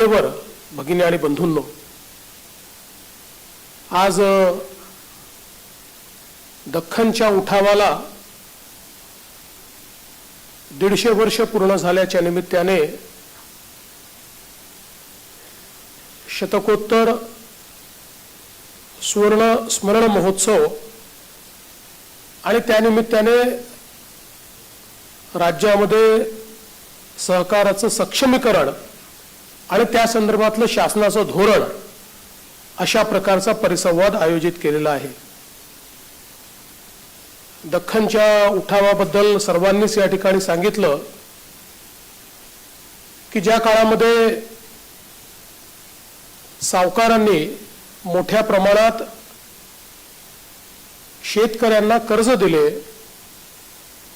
भगिनी आणि बंधूंनो, आज दख्खनच्या उठावाला 150 वर्ष पूर्ण झाल्याच्या निमित्ताने शतकोत्तर सुवर्ण स्मरण महोत्सव आणि त्यानिमित्ताने राज्यामध्ये सहकाराचं सक्षमीकरण आणि त्या संदर्भातलं शासनाचं धोरण अशा प्रकारचा परिसंवाद आयोजित केलेला आहे। दख्खनच्या उठावाबद्दल सर्वांनीच या ठिकाणी सांगितलं की ज्या काळामध्ये सावकारांनी मोठ्या प्रमाणात शेतकऱ्यांना कर्ज दिले,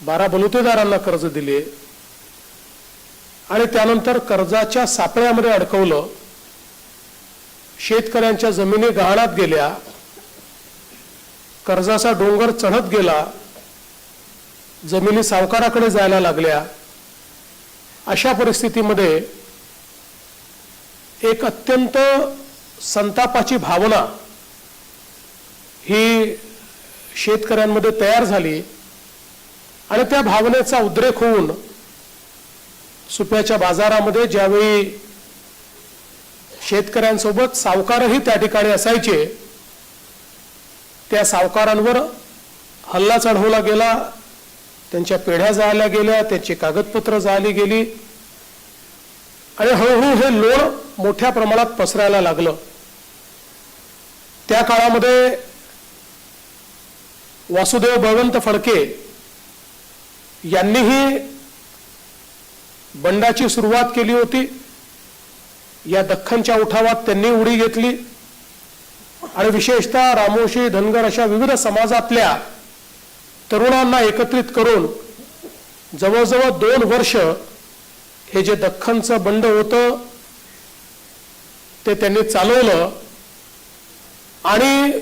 12 बलुतेदारांना कर्ज दिले आणि त्यानंतर कर्जाच्या सापळ्यामध्ये अडकवलं, शेतकऱ्यांच्या जमिनी गहाणात गेल्या, कर्जाचा डोंगर चढत गेला, जमिनी सावकाराकडे जायला लागल्या। अशा परिस्थितीमध्ये एक अत्यंत संतापाची भावना ही शेतकऱ्यांमध्ये तयार झाली आणि त्या भावनेचा उद्रेक होऊन सुप्याच्या बाजारामध्ये ज्यावेळी शेतकऱ्यांसोबत सावकारही त्या ठिकाणी असायचे, त्या सावकारांवर हल्ला चढवला गेला, त्यांच्या पेढ्या जाळल्या गेल्या, त्यांची कागदपत्र जाळली गेली आणि हळूहळू हे लोण मोठ्या प्रमाणात पसरायला लागलं। त्या काळामध्ये वासुदेव बळवंत फडके यांनीही बंडाची सुरुवात केली होती। या दख्खनच्या उठावात त्यांनी उडी घेतली आणि विशेषतः रामोशी, धनगर अशा विविध समाजातल्या तरुणांना एकत्रित करून जवळजवळ 2 वर्ष हे जे दख्खनचं बंड होतं ते त्यांनी चालवलं आणि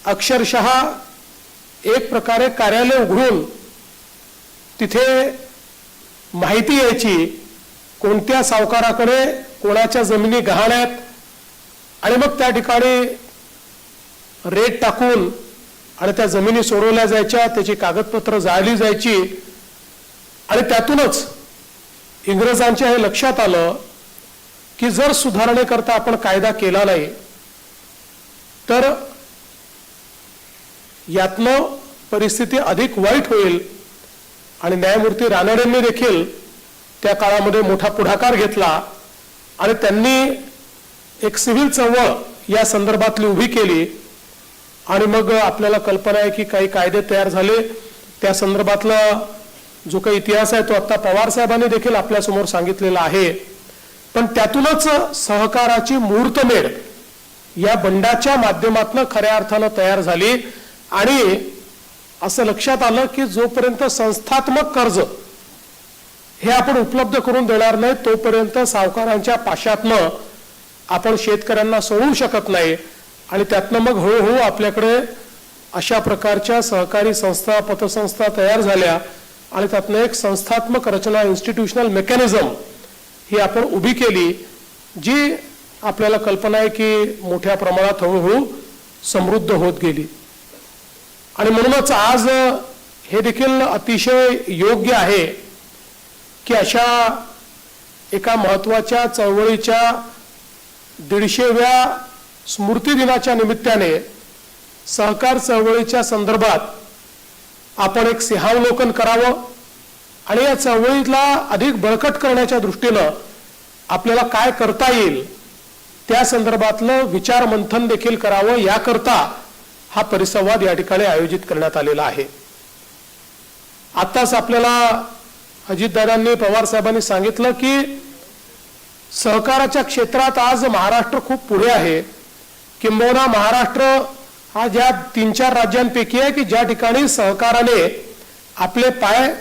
अक्षरशः एक प्रकारे कार्यालय उघडून तिथे माहिती यायची कोणत्या सावकाराकडे कोणाच्या जमिनी गहाण्यात आणि मग त्या ठिकाणी रेट टाकून आणि त्या जमिनी सोडवल्या जायच्या, त्याची कागदपत्र जाळली जायची आणि त्यातूनच इंग्रजांच्या हे लक्षात आलं की जर सुधारणेकरता आपण कायदा केला नाही तर यातनं परिस्थिती अधिक वाईट होईल आणि न्यायमूर्ती रानडेंनी देखील त्या काळामध्ये मोठा पुढाकार घेतला आणि त्यांनी एक सिव्हिल चळवळ या संदर्भातली उभी केली आणि मग आपल्याला कल्पना आहे की काही कायदे तयार झाले। त्या संदर्भातला जो काही इतिहास आहे तो आता पवार साहेबांनी देखील आपल्या समोर सांगितलेला आहे। पण त्यातूनच सहकाराची मुहूर्तमेढ या बंडाच्या माध्यमातून खऱ्या अर्थानं तयार झाली आणि असं लक्षात आलं की जोपर्यंत संस्थात्मक कर्ज हे आपण उपलब्ध करून देणार नाही तोपर्यंत सावकारांच्या पाशातनं आपण शेतकऱ्यांना सोडू शकत नाही आणि त्यातनं मग हळूहळू आपल्याकडे अशा प्रकारच्या सहकारी संस्था, पतसंस्था तयार झाल्या आणि त्यातनं एक संस्थात्मक रचना, इन्स्टिट्यूशनल मेकॅनिझम ही आपण उभी केली, जी आपल्याला कल्पना आहे की मोठ्या प्रमाणात हळूहळू समृद्ध होत गेली। आणि म्हणूनच आज हे देखील अतिशय योग्य आहे की अशा एका महत्त्वाच्या चळवळीच्या 150व्या स्मृती दिनाच्या निमित्ताने सहकार चळवळीच्या संदर्भात आपण एक सिंहावलोकन करावं आणि या चळवळीला अधिक बळकट करण्याच्या दृष्टीनं आपल्याला काय करता येईल त्या संदर्भातलं विचार मंथन देखील करावं, याकरता हा परिसंवाद या ठिकाणी आयोजित करण्यात आलेला आहे। आताच आपल्याला अजितदादांनी, पवार साहेबांनी सांगितलं की सहकाराच्या क्षेत्रात आज महाराष्ट्र खूप पुढे आहे, किंबहुना महाराष्ट्र हा ज्या 3-4 राज्यांपैकी आहे की ज्या ठिकाणी सहकाराने आपले पाय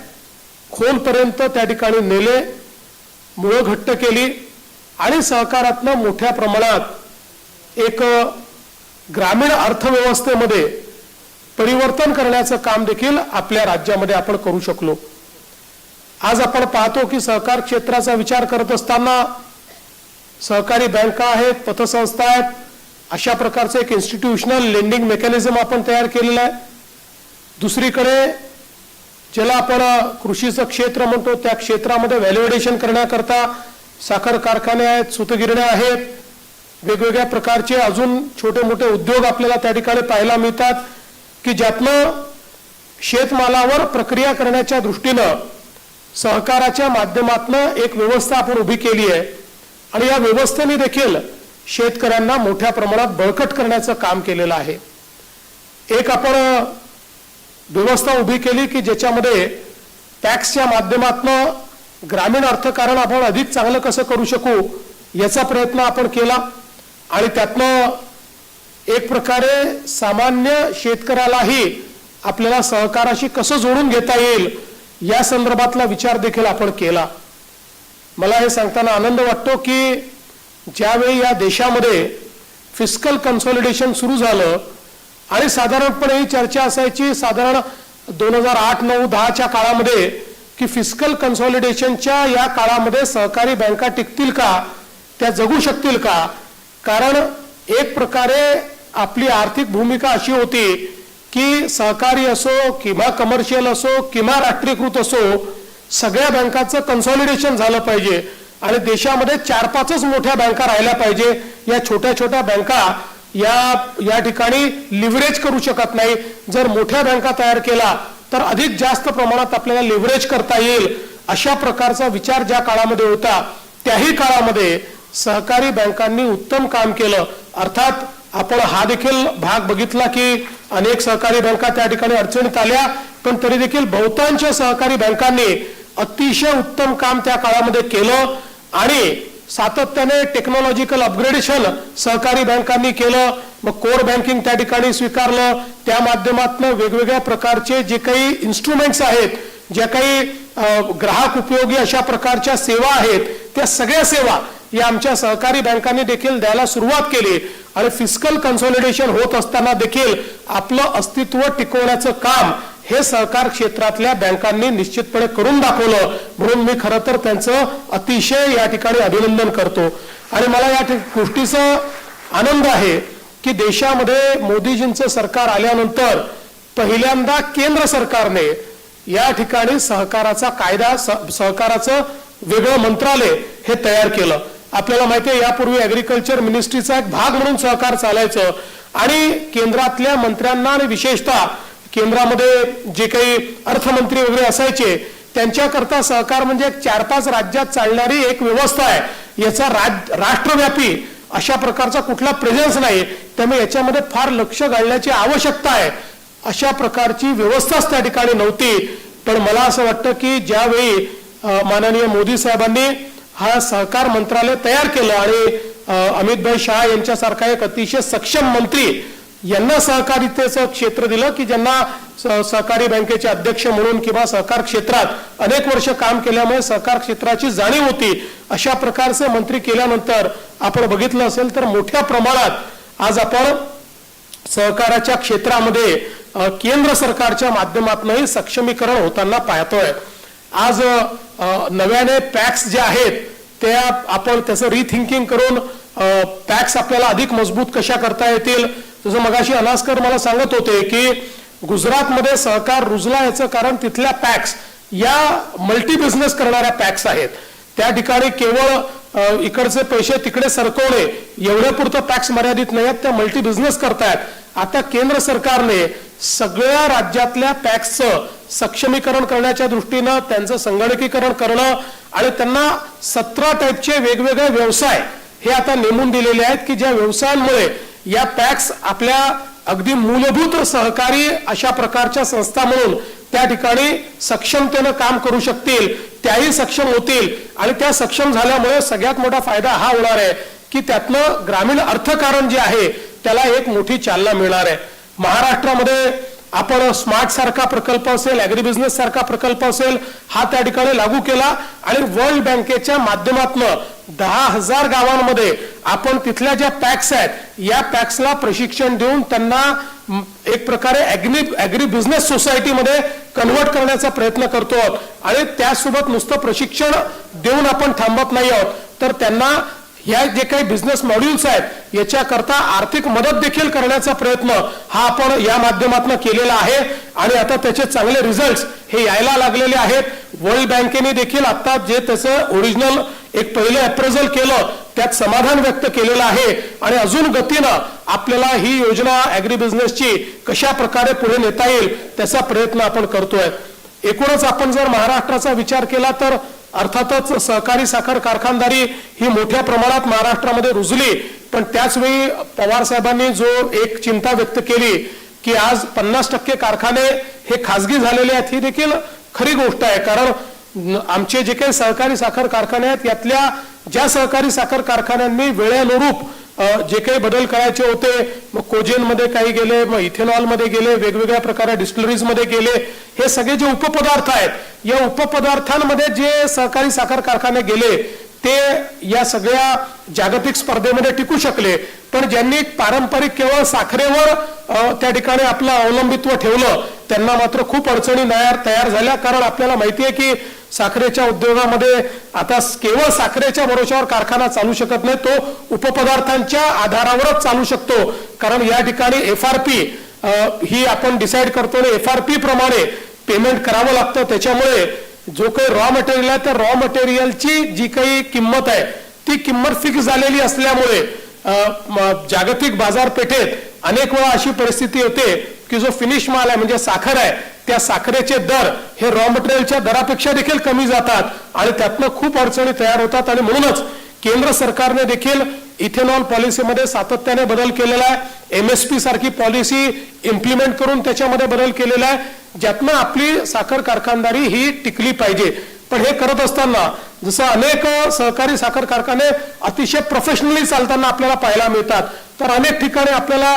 खोलपर्यंत त्या ठिकाणी नेले, मुळं घट्ट केली आणि सहकारातनं मोठ्या प्रमाणात एक ग्रामीण अर्थव्यवस्थेमध्ये परिवर्तन करण्याचं काम देखील आपल्या राज्यामध्ये आपण करू शकलो। आज आपण पाहतो की सहकार क्षेत्राचा विचार करत असताना सहकारी बँका आहेत, पतसंस्था आहेत, अशा प्रकारचं एक इन्स्टिट्यूशनल लेंडिंग मेकॅनिझम आपण तयार केलेलं आहे. दुसरीकडे ज्याला आपण कृषीचं क्षेत्र म्हणतो त्या क्षेत्रामध्ये व्हॅल्युएशन करण्याकरता साखर कारखाने आहेत, सूतगिरण्या आहेत, वेगवेगळ्या प्रकारचे अजून छोटे मोठे उद्योग आपल्याला त्या ठिकाणी पाहायला मिळतात की ज्यातनं शेतमालावर प्रक्रिया करण्याच्या दृष्टीनं सहकाराच्या माध्यमातून एक व्यवस्था आपण उभी केली आहे आणि या व्यवस्थेने देखील शेतकऱ्यांना मोठ्या प्रमाणात बळकट करण्याचं काम केलेलं आहे. एक आपण व्यवस्था उभी केली की ज्याच्यामध्ये टॅक्सच्या माध्यमातून ग्रामीण अर्थकारण आपण अधिक चांगलं कसं करू शकू याचा प्रयत्न आपण केला आणि त्यातनं एक प्रकारे सामान्य शेतकऱ्यालाही आपल्याला सहकाराशी कसं जोडून घेता येईल या संदर्भातला विचार देखील आपण केला. मला हे सांगताना आनंद वाटतो की ज्यावेळी या देशामध्ये फिस्कल कन्सॉलिडेशन सुरू झालं आणि साधारणपणे ही चर्चा असायची साधारण 2008-9-10च्या काळामध्ये की फिस्कल कन्सॉलिडेशनच्या या काळामध्ये सहकारी बँका टिकतील का, त्या जगू शकतील का, कारण एक प्रकारे आपली आर्थिक भूमिका अशी होती की सहकारी असो किंवा कमर्शियल असो किंवा राष्ट्रीयकृत असो सगळ्या बँकांचं कन्सॉलिडेशन झालं पाहिजे आणि देशामध्ये 4-5च मोठ्या बँका राहिल्या पाहिजे. या छोट्या छोट्या बँका या ठिकाणी लिव्हरेज करू शकत नाही. जर मोठ्या बँका तयार केला तर अधिक जास्त प्रमाणात आपल्याला लिव्हरेज करता येईल अशा प्रकारचा विचार ज्या काळामध्ये होता त्याही काळामध्ये सहकारी बँकांनी उत्तम काम केलं. अर्थात आपण हा देखील भाग बघितला की अनेक सहकारी बँका त्या ठिकाणी अडचणीत आल्या पण तरी देखील बहुतांश सहकारी बँकांनी अतिशय उत्तम काम त्या काळामध्ये केलं आणि सातत्याने टेक्नॉलॉजिकल अपग्रेडेशन सहकारी बँकांनी केलं. मग कोर बँकिंग त्या ठिकाणी स्वीकारलं, त्या माध्यमातून वेगवेगळ्या प्रकारचे जे काही इन्स्ट्रुमेंट्स आहेत, ज्या काही ग्राहक उपयोगी अशा प्रकारच्या सेवा आहेत त्या सगळ्या सेवा या आमच्या सहकारी बँकांनी देखील द्यायला सुरुवात केली आणि फिस्कल कन्सॉलिडेशन होत असताना देखील आपलं अस्तित्व टिकवण्याचं काम हे सहकार क्षेत्रातल्या बँकांनी निश्चितपणे करून दाखवलं. म्हणून मी खरं तर त्यांचं अतिशय या ठिकाणी अभिनंदन करतो आणि मला या गोष्टीचा आनंद आहे की देशामध्ये मोदीजींचं सरकार आल्यानंतर पहिल्यांदा केंद्र सरकारने या ठिकाणी सहकाराचा कायदा सहकाराचं वेगळं मंत्रालय हे तयार केलं. आपल्याला माहिती आहे यापूर्वी ऍग्रीकल्चर मिनिस्ट्रीचा एक भाग म्हणून सहकार चालायचं आणि केंद्रातल्या मंत्र्यांना आणि विशेषतः केंद्रामध्ये जे काही अर्थमंत्री वगैरे असायचे त्यांच्याकरता सहकार म्हणजे 4-5 राज्यात चालणारी एक व्यवस्था आहे. याचा राष्ट्रव्यापी अशा प्रकारचा कुठला प्रेझेन्स नाही, त्यामुळे याच्यामध्ये फार लक्ष घालण्याची आवश्यकता आहे. अशा प्रकारची व्यवस्थाच त्या ठिकाणी नव्हती. पण मला असं वाटतं की ज्यावेळी माननीय मोदी साहेबांनी हा सहकार मंत्रालय तयार केलं आणि अमितभाई शाह यांच्यासारखा एक अतिशय सक्षम मंत्री यांना सहकारितेचं क्षेत्र दिलं की ज्यांना सहकारी बँकेचे अध्यक्ष म्हणून किंवा सहकार क्षेत्रात अनेक वर्ष काम केल्यामुळे सहकार क्षेत्राची जाणीव होती. अशा प्रकारचे मंत्री केल्यानंतर आपण बघितलं असेल तर मोठ्या प्रमाणात आज आपण सहकाराच्या क्षेत्रामध्ये केंद्र सरकारच्या माध्यमातूनही सक्षमीकरण होताना पाहतोय. आज नव्याने पॅक्स जे आहेत त्या आपण त्याचं रिथिंकिंग करून पॅक्स आपल्याला अधिक मजबूत कशा करता येतील. जसं मगाशी अनास्कर मला सांगत होते की गुजरातमध्ये सहकार रुजला याचं कारण तिथल्या पॅक्स या मल्टी बिझनेस करणाऱ्या पॅक्स आहेत. त्या ठिकाणी केवळ इकडचे पैसे तिकडे सरकवणे एवढ्यापुरतं पॅक्स मर्यादित नाही आहेत, त्या मल्टी बिझनेस करतायत. आता केंद्र सरकारने सगळ्या राज्यातल्या पॅक्सचं सक्षमीकरण करण्याच्या दृष्टीनं त्यांचं संगणकीकरण करणं आणि त्यांना 17 टाईपचे वेगवेगळे व्यवसाय हे आता नेमून दिलेले आहेत की ज्या व्यवसायांमुळे या पॅक्स आपल्या अगदी मूलभूत सहकारी अशा प्रकारच्या संस्था म्हणून त्या ठिकाणी सक्षमतेनं काम करू शकतील, त्याही सक्षम होतील आणि त्या सक्षम झाल्यामुळे सगळ्यात मोठा फायदा हा होणार आहे की त्यातनं ग्रामीण अर्थकारण जे आहे त्याला एक मोठी चालना मिळणार आहे. महाराष्ट्रामध्ये आपण स्मार्ट सारखा प्रकल्प असेल, ऍग्री बिझनेस सारखा प्रकल्प असेल हा त्या ठिकाणी लागू केला आणि वर्ल्ड बँकेच्या माध्यमातून 10,000 गावांमध्ये आपण तिथल्या ज्या पॅक्स आहेत या पॅक्सला प्रशिक्षण देऊन त्यांना एक प्रकारे ऍग्री बिझनेस सोसायटीमध्ये कन्व्हर्ट करण्याचा प्रयत्न करतो आहोत आणि त्यासोबत नुसतं प्रशिक्षण देऊन आपण थांबत नाही आहोत तर त्यांना या जे काही बिझनेस मॉड्यूल्स आहेत याच्याकरता आर्थिक मदत देखील करण्याचा प्रयत्न हा आपण या माध्यमातून केलेला आहे आणि आता त्याचे चांगले रिझल्ट्स हे यायला लागलेले आहेत। वर्ल्ड बँकेने देखील आता जे त्याचं ओरिजिनल एक पहिलं अप्रेझल केलं त्यात समाधान व्यक्त केलेलं आहे आणि अजून गतीनं आपल्याला ही योजना ॲग्री बिझनेसची कशा प्रकारे पुढे नेता येईल त्याचा प्रयत्न आपण करतोय। एकूणच आपण जर महाराष्ट्राचा विचार केला तर अर्थातच सहकारी साखर कारखानदारी ही मोठ्या प्रमाणात महाराष्ट्रामध्ये रुजली, पण त्याचवेळी पवार साहेबांनी जो एक चिंता व्यक्त केली की आज 50% कारखाने हे खासगी झालेले आहेत, ही देखील खरी गोष्ट आहे। कारण आमचे जे काही सहकारी साखर कारखाने आहेत यातल्या ज्या सहकारी साखर कारखान्यांनी वेळेनुरूप जे काही बदल करायचे होते, मग कोजेन मध्ये काही गेले, मग इथेनॉल मध्ये गेले, वेगवेगळ्या प्रकारे डिस्टिलरीज मध्ये गेले, हे सगळे जे उपपदार्थ आहेत या उपपदार्थांमध्ये जे सहकारी साखर कारखाने गेले ते या सगळ्या जागतिक स्पर्धेमध्ये टिकू शकले, पण ज्यांनी पारंपरिक केवळ साखरेवर त्या ठिकाणी आपलं अवलंबित्व ठेवलं त्यांना मात्र खूप अडचणी तयार झाल्या। कारण आपल्याला माहिती आहे की साखरेच्या उद्योगामध्ये आता केवळ साखरेच्या भरोशावर कारखाना चालू शकत नाही, तो उपपदार्थांच्या आधारावरच चालू शकतो। कारण या ठिकाणी एफआरपी ही आपण डिसाईड करतो आणि एफआरपी प्रमाणे पेमेंट करावं लागतं। त्याच्यामुळे जो काही रॉ मटेरियल आहे त्या रॉ मटेरियलची जी काही किंमत आहे ती किंमत फिक्स झालेली असल्यामुळे जागतिक बाजारपेठेत अनेक वेळा अशी परिस्थिती होते की जो फिनिश माल आहे म्हणजे साखर आहे त्या साखरेचे दर हे रॉ मटेरियलच्या दरापेक्षा देखील कमी जातात आणि त्यातनं खूप अडचणी तयार होतात। आणि म्हणूनच केंद्र सरकारने देखील इथेनॉल पॉलिसीमध्ये सातत्याने बदल केलेला आहे। एमएसपी सारखी पॉलिसी इम्प्लिमेंट करून त्याच्यामध्ये बदल केलेला आहे ज्यातनं आपली साखर कारखानदारी ही टिकली पाहिजे। पण हे करत असताना जसं अनेक सहकारी साखर कारखाने अतिशय प्रोफेशनली चालताना आपल्याला पाहायला मिळतात, तर अनेक ठिकाणी आपल्याला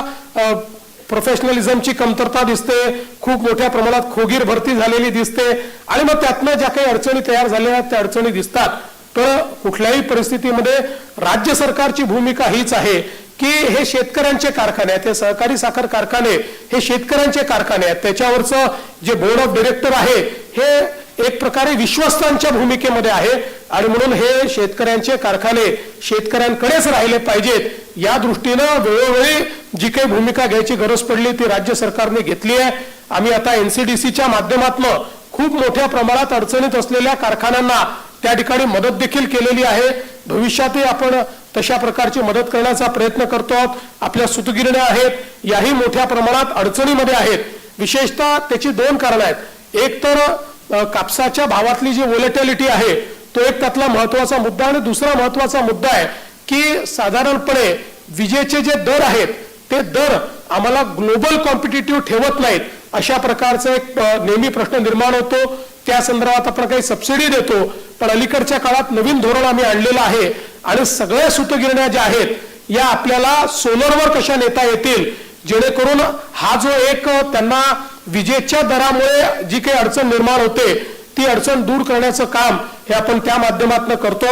प्रोफेशनलिझमची कमतरता दिसते, खूप मोठ्या प्रमाणात खोगीर भरती झालेली दिसते आणि मग त्यातनं ज्या काही अडचणी तयार झालेल्या आहेत त्या अडचणी दिसतात। तर कुठल्याही परिस्थितीमध्ये राज्य सरकारची भूमिका हीच आहे की हे शेतकऱ्यांचे कारखाने आहेत, हे सहकारी साखर कारखाने हे शेतकऱ्यांचे कारखाने आहेत, त्याच्यावरचं जे बोर्ड ऑफ डायरेक्टर आहे हे एक प्रकारे विश्वस्तांच्या भूमिकेमध्ये आहे आणि म्हणून हे शेतकऱ्यांचे कारखाने शेतकऱ्यांकडेच राहिले पाहिजेत। या दृष्टीनं वेळोवेळी जी काही भूमिका घ्यायची गरज पडली ती राज्य सरकारने घेतली आहे। आम्ही आता एनसीडीसीच्या माध्यमातून खूप मोठ्या प्रमाणात अडचणीत असलेल्या कारखान्यांना त्या ठिकाणी मदत देखील केलेली आहे। भविष्यातही आपण तशा प्रकारची मदत करण्याचा प्रयत्न करतो आहोत। आपल्या सूतगिरण्या आहेत याही मोठ्या प्रमाणात अडचणीमध्ये आहेत। विशेषतः त्याची दोन कारणं आहेत। एक तर कापसाच्या भावातली जी व्होलॅटिलिटी आहे तो एक त्यातला महत्वाचा मुद्दा आणि दुसरा महत्वाचा मुद्दा आहे की साधारणपणे विजेचे जे दर आहेत ते दर आम्हाला ग्लोबल कॉम्पिटिटिव्ह ठेवत नाहीत, अशा प्रकारचा एक नेहमी प्रश्न निर्माण होतो। त्या संदर्भात आपण काही सबसिडी देतो, पण अलीकडच्या काळात नवीन धोरण आम्ही आणलेलं आहे आणि सगळ्या सूतगिरण्या ज्या आहेत या आपल्याला सोलरवर कशा नेता येतील जेणेकरून हा जो एक त्यांना विजेच्या दरामुळे जी काही अडचण निर्माण होते ती अडचण दूर करण्याचं काम हे आपण त्या माध्यमातून करतो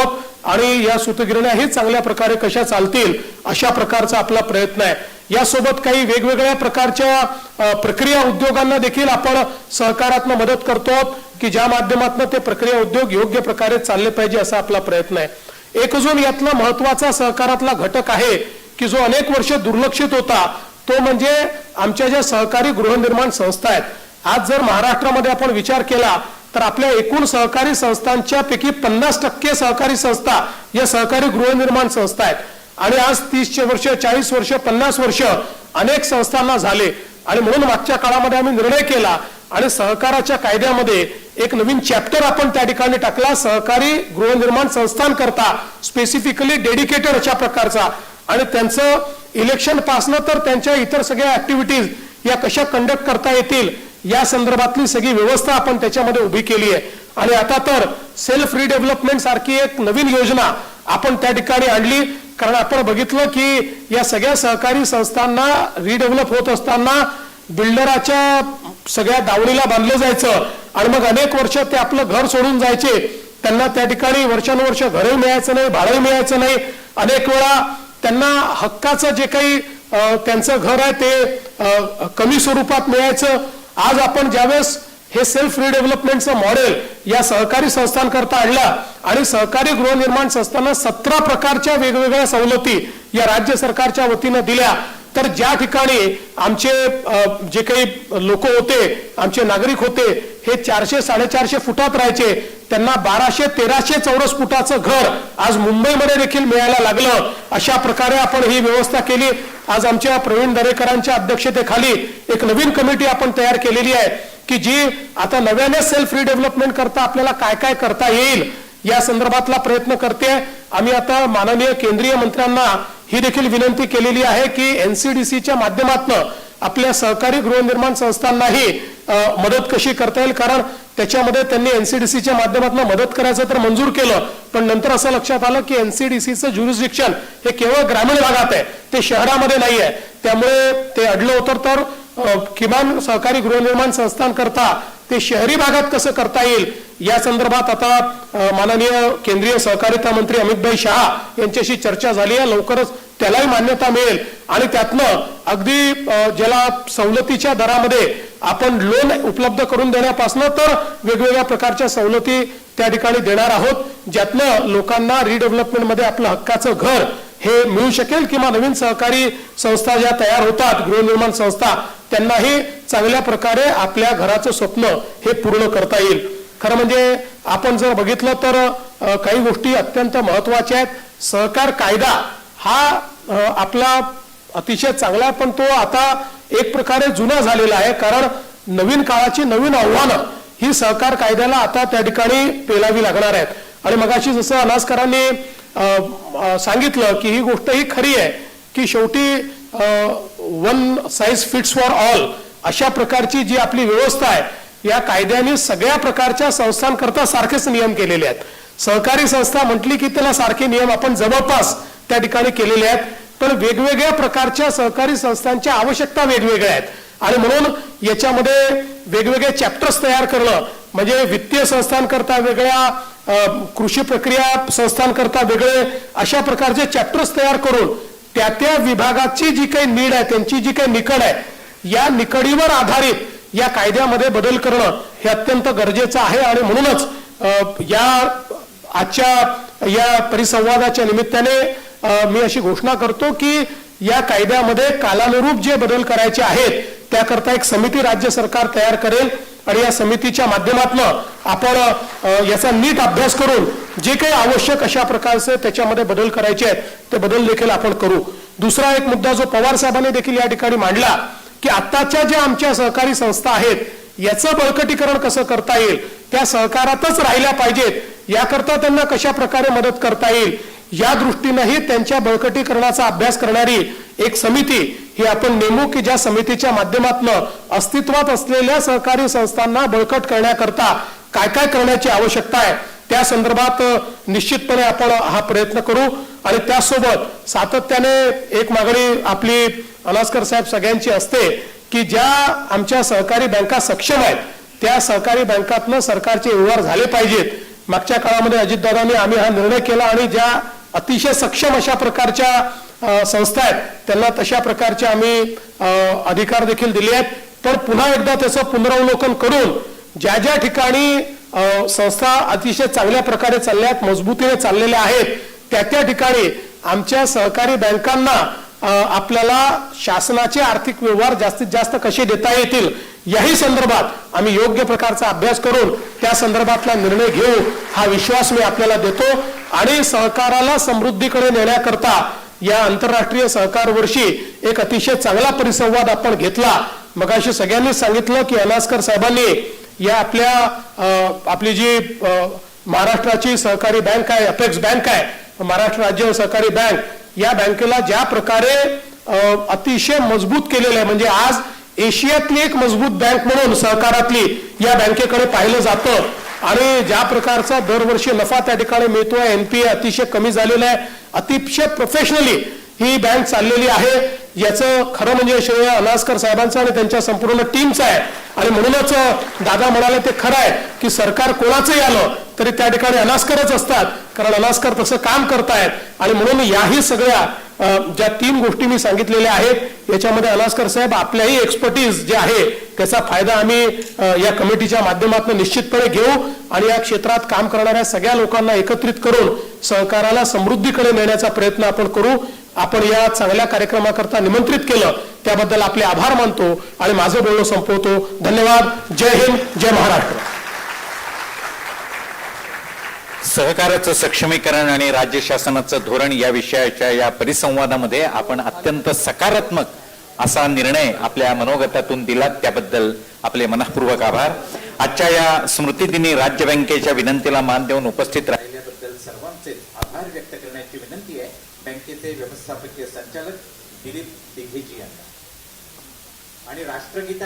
आणि या सूतगिरण्या ही चांगल्या प्रकारे कशा चालतील अशा प्रकारचा आपला प्रयत्न आहे। यासोबत काही वेगवेगळ्या प्रकारच्या प्रक्रिया उद्योगांना देखील आपण सहकारात्मक मदत करतो की ज्या माध्यमातून ते प्रक्रिया उद्योग योग्य प्रकारे चालले पाहिजे असा आपला प्रयत्न आहे। एक अजून यातला महत्वाचा सहकारातला घटक आहे की जो अनेक वर्ष दुर्लक्षित होता तो म्हणजे आमच्या ज्या सहकारी गृहनिर्माण संस्था आहेत। आज जर महाराष्ट्रामध्ये आपण विचार केला तर आपल्या एकूण सहकारी संस्थांच्या पैकी 50% सहकारी संस्था या सहकारी गृहनिर्माण संस्था आहेत आणि आज 30 वर्ष 40 वर्ष 50 वर्ष अनेक संस्थांना झाले आणि म्हणून मागच्या काळामध्ये आम्ही निर्णय केला आणि सहकाराच्या कायद्यामध्ये एक नवीन चॅप्टर आपण त्या ठिकाणी टाकला, सहकारी गृहनिर्माण संस्थांकरता स्पेसिफिकली डेडिकेटेड अशा प्रकारचा, आणि त्यांचं इलेक्शन पासनं तर त्यांच्या इतर सगळ्या ऍक्टिव्हिटीज या कशा कंडक्ट करता येतील या संदर्भातली सगळी व्यवस्था आपण त्याच्यामध्ये उभी केली आहे। आणि आता तर सेल्फ रिडेव्हलपमेंट सारखी एक नवीन योजना आपण त्या ठिकाणी आणली, कारण आपण बघितलं की या सगळ्या सहकारी संस्थांना रिडेव्हलप होत असताना बिल्डराच्या सगळ्या दावणीला बांधलं जायचं आणि मग अनेक वर्ष ते आपलं घर सोडून जायचे, त्यांना त्या ठिकाणी वर्षानुवर्ष घरही मिळायचं नाही, भाडंही मिळायचं नाही, अनेक वेळा त्यांना हक्काचं जे काही त्यांचं घर आहे ते कमी स्वरूपात मिळायचं। आज आपण ज्यावेळेस हे सेल्फ रिडेव्हलपमेंटचं मॉडेल या सहकारी संस्थांकरता आणलं आणि सहकारी गृहनिर्माण संस्थांना 17 प्रकारच्या वेगवेगळ्या सवलती या राज्य सरकारच्या वतीनं दिल्या। तर ज्या ठिकाणी आमचे जे काही लोक होते, आमचे नागरिक होते, हे 400-450 फुटात राहायचे, त्यांना 1200-1300 चौरस फुटाचं घर आज मुंबईमध्ये देखील मिळायला लागलं। अशा प्रकारे आपण ही व्यवस्था केली। आज आमच्या प्रवीण दरेकरांच्या अध्यक्षतेखाली एक नवीन कमिटी आपण तयार केलेली आहे की जी आता नव्याने सेल्फ रिडेव्हलपमेंट करता आपल्याला काय काय करता येईल या संदर्भातला प्रयत्न करते। आम्ही आता माननीय केंद्रीय मंत्र्यांना ही देखील विनंती केलेली आहे की एनसीडीसीच्या माध्यमातून आपल्या सहकारी गृहनिर्माण संस्थांनाही मदत कशी करता येईल, कारण त्याच्यामध्ये त्यांनी एनसीडीसीच्या माध्यमातून मदत करायचं तर मंजूर केलं, पण नंतर असं लक्षात आलं की एनसीडीसीचं ज्युरिस्डिक्शन हे केवळ ग्रामीण भागात आहे, ते शहरामध्ये नाही आहे। त्यामुळे ते अडलं होतं तर किमान सहकारी गृहनिर्माण संस्थांकरता ते शहरी भागात कसं करता येईल या संदर्भात आता माननीय केंद्रीय सहकारिता मंत्री अमितभाई शहा यांच्याशी चर्चा झाली आहे। लवकरच त्यालाही मान्यता मिळेल आणि त्यातनं अगदी ज्याला सवलतीच्या दरामध्ये आपण लोन उपलब्ध करून देण्यापासून तर वेगवेगळ्या प्रकारच्या सवलती त्या ठिकाणी देणार आहोत, ज्यातनं लोकांना रिडेव्हलपमेंटमध्ये आपलं हक्काचं घर हे मिळू शकेल किंवा नवीन सहकारी संस्था ज्या तयार होतात गृहनिर्माण संस्था त्यांनाही चांगल्या प्रकारे आपल्या घराचं स्वप्न हे पूर्ण करता येईल। खरं म्हणजे आपण जर बघितलं तर काही गोष्टी अत्यंत महत्त्वाच्या आहेत। सहकार कायदा हा आपला अतिशय चांगला आहे, पण तो आता एक प्रकारे जुना झालेला आहे, कारण नवीन काळाची नवीन आव्हानं ही सहकार कायद्याला आता त्या ठिकाणी पेलावी लागणार आहेत। आणि मगाशी जसं अनासकरांनी सांगितलं की ही गोष्ट ही खरी आहे की शेवटी one size fits for all अशा प्रकारची जी आपली व्यवस्था आहे या कायद्याने सगळ्या प्रकारच्या संस्थांकरता सारखेच नियम केलेले आहेत। सहकारी संस्था म्हटली की त्याला सारखे नियम आपण जवळपास त्या ठिकाणी केलेले आहेत, पण वेगवेगळ्या प्रकारच्या सहकारी संस्थांच्या आवश्यकता वेगवेगळ्या आहेत आणि म्हणून याच्यामध्ये वेगवेगळे चॅप्टर्स तयार करणं म्हणजे वित्तीय संस्थांकरता वेगळ्या, कृषी प्रक्रिया संस्थांकरता वेगळे, अशा प्रकारचे चॅप्टर्स तयार करून त्या विभागाची जी काही नीड आहे, त्यांची जी काही निकड आहे, या निकडीवर आधारित या कायद्यामध्ये बदल करणं हे अत्यंत गरजेचं आहे। आणि म्हणूनच या आजच्या या परिसंवादाच्या निमित्ताने मी अशी घोषणा करतो की या कायद्यामध्ये कालानुरूप जे बदल करायचे आहेत त्याकरता एक समिती राज्य सरकार तयार करेल आणि या समितीच्या माध्यमातून आपण याचा नीट अभ्यास करून जे काही आवश्यक अशा प्रकारचे त्याच्यामध्ये बदल करायचे आहेत ते बदल देखील आपण करू। दुसरा एक मुद्दा जो पवार साहेबांनी देखील या ठिकाणी मांडला की आताच्या ज्या आमच्या सहकारी संस्था आहेत याचं बळकटीकरण कसं करता येईल, त्या सहकारातच राहिल्या पाहिजेत, याकरता त्यांना कशा प्रकारे मदत करता येईल या दृष्टीनेही त्यांच्या बळकटीकरणाचा अभ्यास करणारी एक समिती ही आपण नेमू की ज्या समितीच्या माध्यमातून अस्तित्वात असलेल्या सहकारी संस्थांना बळकट करण्याकरता काय काय करण्याची आवश्यकता आहे त्या संदर्भात निश्चितपणे आपण हा प्रयत्न करू। आणि त्यासोबत सातत्याने एक मागणी आपली अनासकर साहेब सगळ्यांची असते की ज्या आमच्या सहकारी बँका सक्षम आहेत त्या सहकारी बँकातनं सरकारचे व्यवहार झाले पाहिजेत। मागच्या काळामध्ये अजितदादांनी आम्ही हा निर्णय केला आणि ज्या अतिशय सक्षम अशा प्रकारच्या संस्था आहेत त्यांना तशा प्रकारचे आम्ही अधिकार देखील दिले आहेत। पण पुन्हा एकदा त्याचं पुनरावलोकन करून ज्या ज्या ठिकाणी संस्था अतिशय चांगल्या प्रकारे चालल्या आहेत, मजबूतीने चाललेल्या आहेत, त्या ठिकाणी आमच्या सहकारी बँकांना आपल्याला शासनाचे आर्थिक व्यवहार जास्तीत जास्त कसे देता येतील याही संदर्भात आम्ही योग्य प्रकारचा अभ्यास करून त्या संदर्भातला निर्णय घेऊ हा विश्वास मी आपल्याला देतो। आणि सहकाराला समृद्धीकडे नेण्याकरता या आंतरराष्ट्रीय सहकार वर्षी एक अतिशय चांगला परिसंवाद आपण घेतला। मगाशी सगळ्यांनी सांगितलं की अनासकर साहेबांनी या आपली जी महाराष्ट्राची सहकारी बँक आहे, अपेक्स बँक आहे, महाराष्ट्र राज्य सहकारी बँक, या बँकेला ज्या प्रकारे अतिशय मजबूत केलेलं आहे म्हणजे आज एशियातली एक मजबूत बँक म्हणून सहकारातली या बँकेकडे पाहिलं जातं आणि ज्या प्रकारचा दरवर्षी नफा त्या ठिकाणी मिळतोय, एनपीए अतिशय कमी झालेला आहे, अतिशय प्रोफेशनली ही बँक चाललेली आहे, याचं खरं म्हणजे श्रेय अनासकर साहेबांचं आणि त्यांच्या संपूर्ण टीमचं आहे। आणि म्हणूनच दादा म्हणाले ते खरं आहे की सरकार कोणाचंही आलं तरी त्या ठिकाणी अनासकरच असतात, कारण अनासकर तसं काम करतायत। आणि म्हणून याही सगळ्या ज्या 3 गोष्टी मी सांगितलेल्या आहेत याच्यामध्ये अलास्कर साहेब आपल्याही एक्सपर्टीज जे आहे त्याचा फायदा आम्ही या कमिटीच्या माध्यमातून निश्चितपणे घेऊ आणि या क्षेत्रात काम करणाऱ्या सगळ्या लोकांना एकत्रित करून सहकाराला समृद्धीकडे नेण्याचा प्रयत्न आपण करू. आपण या चांगल्या कार्यक्रमाकरता निमंत्रित केलं त्याबद्दल आपले आभार मानतो आणि माझं बोलणं संपवतो. धन्यवाद. जय हिंद, जय महाराष्ट्र. सहकाराचं सक्षमीकरण आणि राज्य शासनाचं धोरण या विषयाच्या या परिसंवादामध्ये आपण अत्यंत सकारात्मक असा निर्णय आपल्या मनोगतातून दिलात त्याबद्दल आपले मनःपूर्वक आभार. आजच्या या स्मृतिदिनी राज्य बँकेच्या विनंतीला मान देऊन उपस्थित राहिल्याबद्दल सर्वांचे आभार व्यक्त करण्याची विनंती आहे बँकेचे व्यवस्थापकीय संचालक दिलीप दिघेजी यांना. आणि राष्ट्रगीता